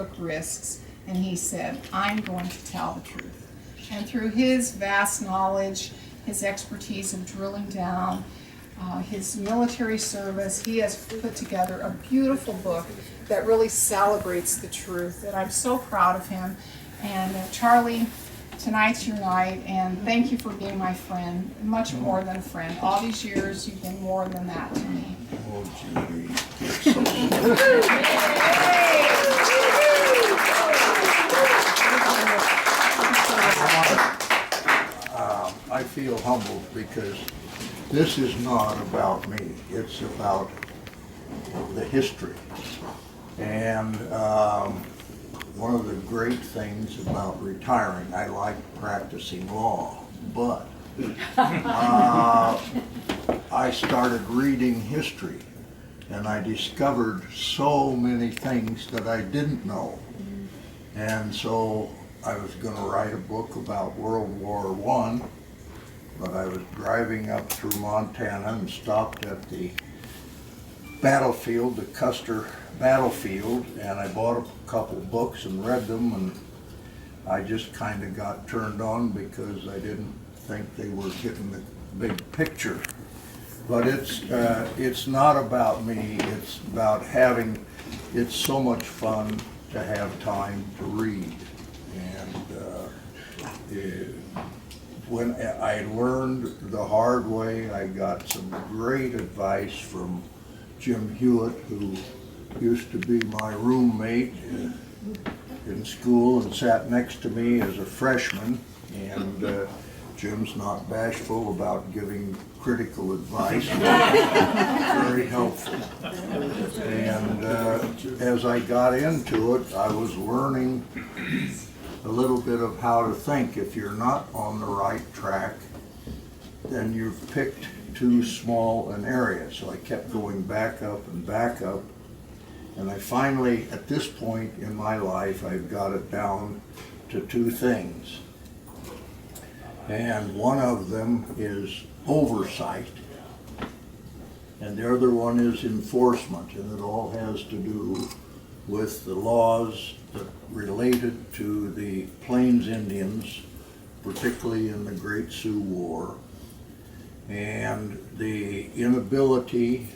took risks, and he said, I'm going to tell the truth. And through his vast knowledge, his expertise of drilling down, his military service, he has put together a beautiful book that really celebrates the truth, and I'm so proud of him. And Charlie, tonight's your night, and thank you for being my friend, much more than a friend. All these years, you've been more than that to me. Oh, gee, you're so I feel humbled because this is not about me. It's about the history. And one of the great things about retiring, I like practicing law, but I started reading history and I discovered so many things that I didn't know. And so I was going to write a book about World War I, but I was driving up through Montana and stopped at the battlefield, the Custer battlefield, and I bought a couple books and read them, and I just kind of got turned on because I didn't think they were getting the big picture. But it's not about me, it's about having, it's so much fun to have time to read. And when I learned the hard way, I got some great advice from Jim Hewitt, who used to be my roommate in school and sat next to me as a freshman. And Jim's not bashful about giving critical advice. Very helpful. And as I got into it, I was learning a little bit of how to think. If you're not on the right track, then you've picked too small an area. So I kept going back up and back up. And I finally, at this point in my life, I've got it down to two things. And one of them is oversight, and the other one is enforcement, and it all has to do with the laws that related to the Plains Indians, particularly in the Great Sioux War, and the inability,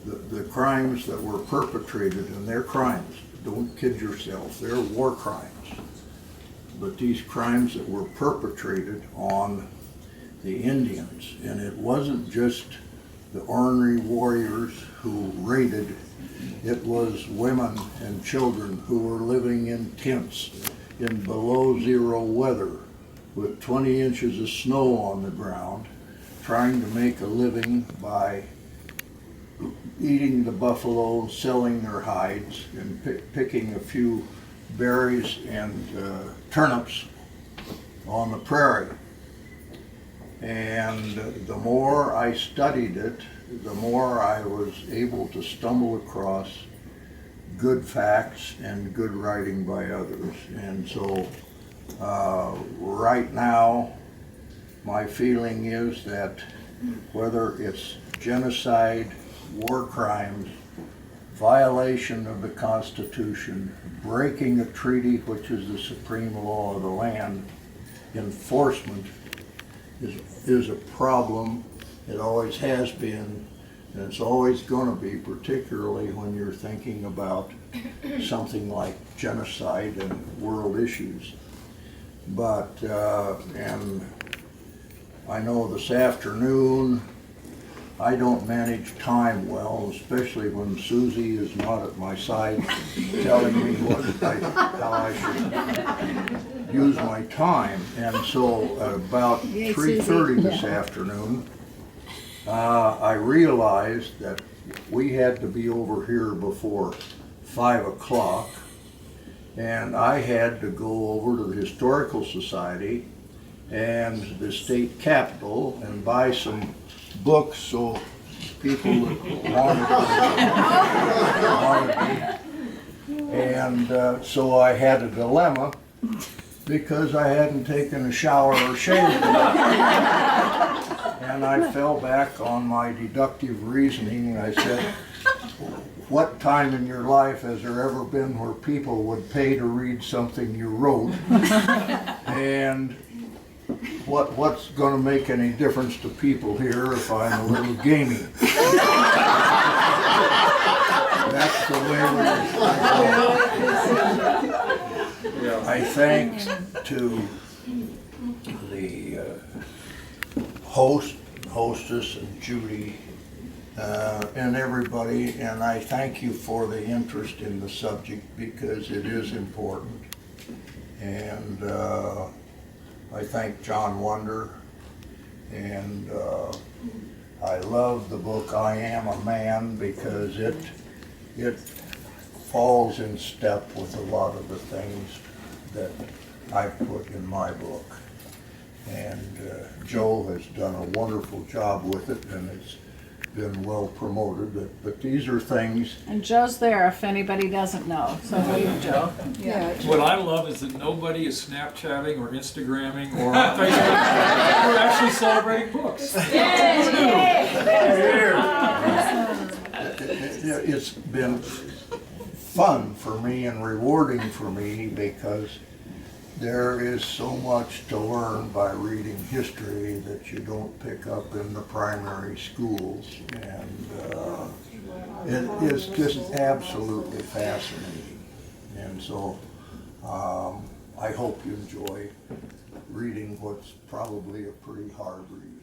the crimes that were perpetrated, and they're crimes, don't kid yourself, they're war crimes. But these crimes that were perpetrated on the Indians, and it wasn't just the ornery warriors who raided, it was women and children who were living in tents in below zero weather with 20 inches of snow on the ground, trying to make a living by eating the buffalo, selling their hides, and picking a few berries and turnips on the prairie. And the more I studied it, the more I was able to stumble across good facts and good writing by others. And so right now, my feeling is that whether it's genocide, war crimes, violation of the Constitution, breaking a treaty which is the supreme law of the land, enforcement is a problem. It always has been, and it's always going to be, particularly when you're thinking about something like genocide and world issues. But, and I know this afternoon, I don't manage time well, especially when Susie is not at my side telling me how I should use my time. And so at about 3:30 this afternoon, I realized that we had to be over here before 5 o'clock, and I had to go over to the Historical Society and the state capitol and buy some books so people that wanted me. And so I had a dilemma because I hadn't taken a shower or shaved. And I fell back on my deductive reasoning and I said, what time in your life has there ever been where people would pay to read something you wrote? And what's gonna make any difference to people here if I'm a little gamey? That's the way I thank to the hostess and Judy and everybody, and I thank you for the interest in the subject because it is important. And I thank John Wonder, and I love the book I Am a Man because it falls in step with a lot of the things that I've put in my book. And Joe has done a wonderful job with it, and it's been well promoted, but these are things. And Joe's there if anybody doesn't know, so wave Joe. Yeah. What I love is that nobody is Snapchatting or Instagramming or on Facebook. We're actually celebrating books. It's been fun for me and rewarding for me because there is so much to learn by reading history that you don't pick up in the primary schools, and it is just absolutely fascinating. And so I hope you enjoy reading what's probably a pretty hard read.